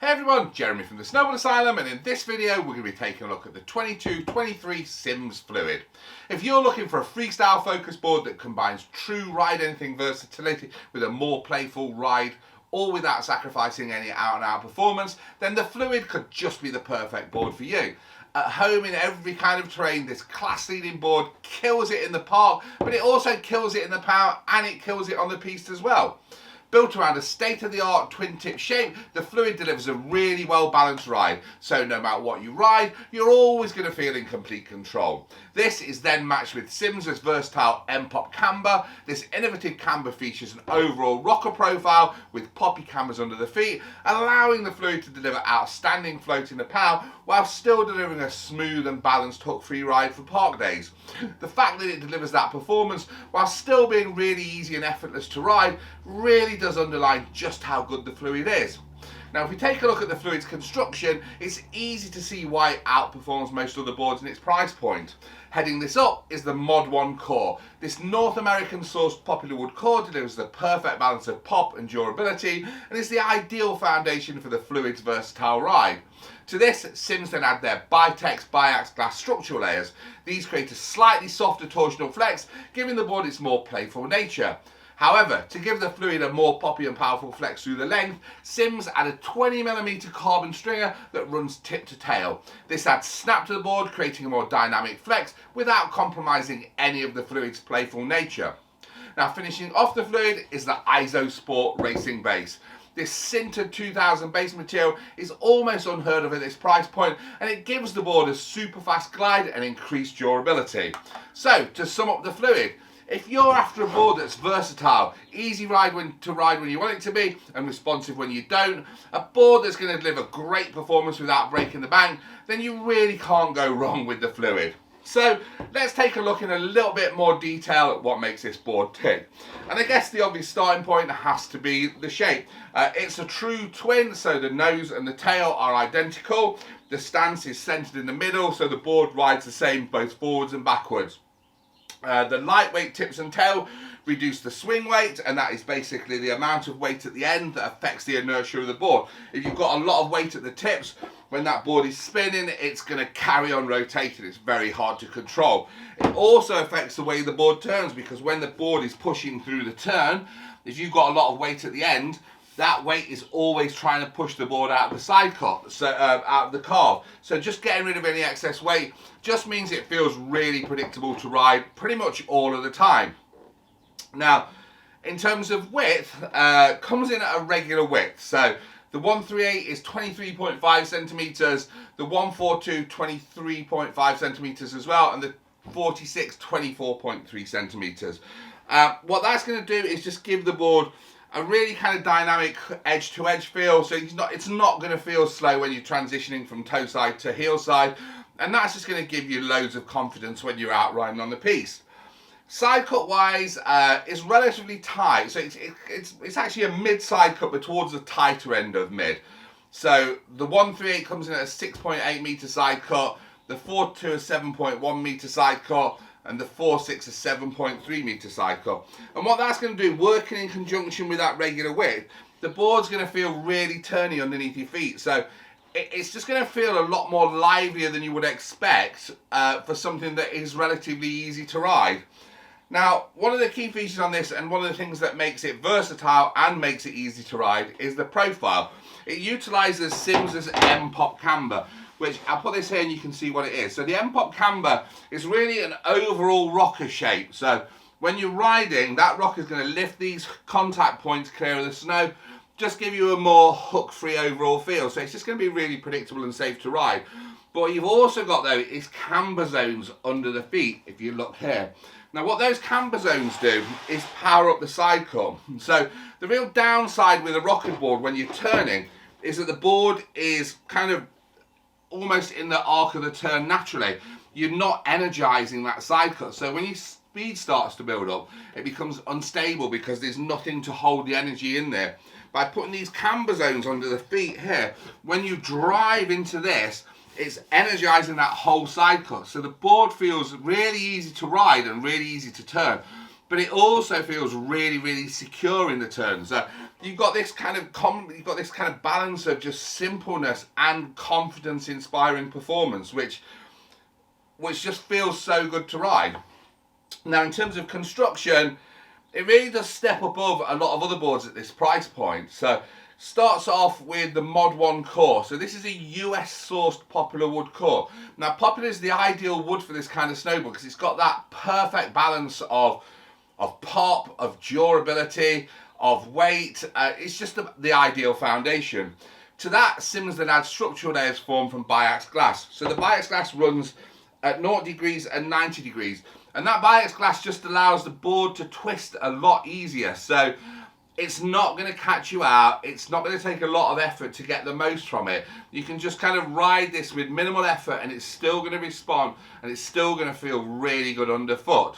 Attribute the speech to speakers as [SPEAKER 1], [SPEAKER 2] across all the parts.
[SPEAKER 1] Hey everyone, Jeremy from the Snowboard Asylum, and in this video we're going to be taking a look at the 22-23 Sims Fluid. If you're looking for a freestyle focus board that combines true ride anything versatility with a more playful ride, all without sacrificing any out and out performance, then the Fluid could just be the perfect board for you. At home in every kind of terrain, this class leading board kills it in the park, but it also kills it in the power and it kills it on the piste as well. Built around a state-of-the-art twin-tip shape, the Fluid delivers a really well-balanced ride, so no matter what you ride, you're always going to feel in complete control. This is then matched with Sims' versatile M Pop Camber. This innovative camber features an overall rocker profile with poppy cambers under the feet, allowing the Fluid to deliver outstanding float in the pow while still delivering a smooth and balanced hook-free ride for park days. The fact that it delivers that performance while still being really easy and effortless to ride really does underline just how good the Fluid is. Now if we take a look at the Fluid's construction, it's easy to see why it outperforms most other boards in its price point. Heading this up is the Mod 1 core. This North American sourced popular wood core delivers the perfect balance of pop and durability and is the ideal foundation for the Fluid's versatile ride. To this, Sims then add their Bitex biax glass structural layers. These create a slightly softer torsional flex, giving the board its more playful nature. However, to give the Fluid a more poppy and powerful flex through the length, Sims add a 20mm carbon stringer that runs tip to tail. This adds snap to the board, creating a more dynamic flex without compromising any of the Fluid's playful nature. Now finishing off the Fluid is the ISO Sport Racing Base. This sintered 2000 base material is almost unheard of at this price point, and it gives the board a super fast glide and increased durability. So to sum up the Fluid, if you're after a board that's versatile, easy to ride when you want it to be, and responsive when you don't, a board that's going to deliver great performance without breaking the bank, then you really can't go wrong with the Fluid. So let's take a look in a little bit more detail at what makes this board tick. And I guess the obvious starting point has to be the shape. It's a true twin, so the nose and the tail are identical. The stance is centered in the middle, so the board rides the same both forwards and backwards. The lightweight tips and tail reduce the swing weight, and that is basically the amount of weight at the end that affects the inertia of the board. If you've got a lot of weight at the tips, when that board is spinning, it's going to carry on rotating. It's very hard to control. It also affects the way the board turns, because when the board is pushing through the turn, if you've got a lot of weight at the end, that weight is always trying to push the board out of the side cut, so out of the carve. So just getting rid of any excess weight just means it feels really predictable to ride pretty much all of the time. Now, in terms of width, comes in at a regular width. So the 138 is 23.5 centimeters, the 142 23.5 centimeters as well, and the 46 24.3 centimeters. What that's going to do is just give the board a really kind of dynamic edge-to-edge feel, so it's not going to feel slow when you're transitioning from toe side to heel side, and that's just going to give you loads of confidence when you're out riding on the piste. Side cut wise, is relatively tight, so it's actually a mid side cut, but towards the tighter end of mid. So the 138 comes in at a 6.8 meter side cut, the 42 a 7.1 meter side cut, and the 46 a 7.3 meter side cut. And what that's going to do, working in conjunction with that regular width, the board's going to feel really turny underneath your feet. So it's just going to feel a lot more livelier than you would expect for something that is relatively easy to ride. Now, one of the key features on this, and one of the things that makes it versatile and makes it easy to ride, is the profile. It utilises Sims' M Pop Camber, which I'll put this here and you can see what it is. So the M Pop Camber is really an overall rocker shape. So when you're riding, that rocker is going to lift these contact points clear of the snow, just give you a more hook-free overall feel. So it's just going to be really predictable and safe to ride. But what you've also got though is camber zones under the feet, if you look here. Now what those camber zones do is power up the side cut. So the real downside with a rocker board when you're turning is that the board is kind of almost in the arc of the turn naturally. You're not energizing that side cut, so when your speed starts to build up, it becomes unstable because there's nothing to hold the energy in there. By putting these camber zones under the feet here, when you drive into this, it's energizing that whole side cut, so the board feels really easy to ride and really easy to turn. but it also feels really, really secure in the turn. So you've got this kind of balance of just simpleness and confidence-inspiring performance, which just feels so good to ride. Now, in terms of construction, it really does step above a lot of other boards at this price point. So starts off with the Mod 1 core. So this is a US sourced poplar wood core. Now, poplar is the ideal wood for this kind of snowboard because it's got that perfect balance of pop, of durability, of weight. It's just the ideal foundation. To that, Sims then adds structural layers formed from biax glass. So the biax glass runs at 0 degrees and 90 degrees. And that biax glass just allows the board to twist a lot easier. So it's not going to catch you out. It's not going to take a lot of effort to get the most from it. You can just kind of ride this with minimal effort and it's still going to respond and it's still going to feel really good underfoot.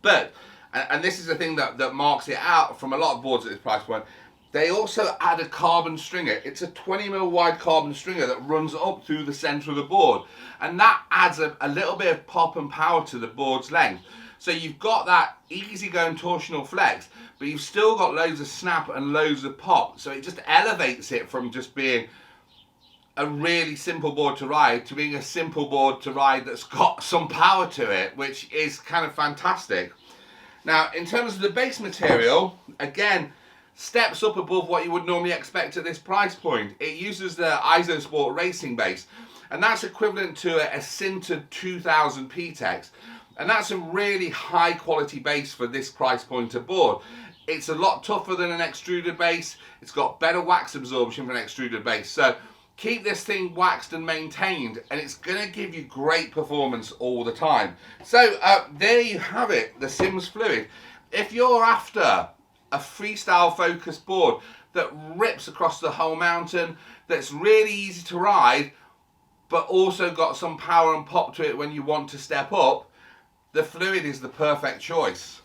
[SPEAKER 1] But, and this is the thing that marks it out from a lot of boards at this price point, they also add a carbon stringer. It's a 20mm wide carbon stringer that runs up through the center of the board. And that adds a little bit of pop and power to the board's length. So you've got that easygoing torsional flex, but you've still got loads of snap and loads of pop. So it just elevates it from just being a really simple board to ride to being a simple board to ride that's got some power to it, which is kind of fantastic. Now, in terms of the base material, again, steps up above what you would normally expect at this price point. It uses the Isosport racing base, and that's equivalent to a sintered 2000 P-Tex. And that's a really high quality base for this price point of board. It's a lot tougher than an extruded base. It's got better wax absorption for an extruded base. So keep this thing waxed and maintained and it's going to give you great performance all the time. So there you have it, the Sims Fluid. If you're after a freestyle focused board that rips across the whole mountain, that's really easy to ride, but also got some power and pop to it when you want to step up, the Fluid is the perfect choice.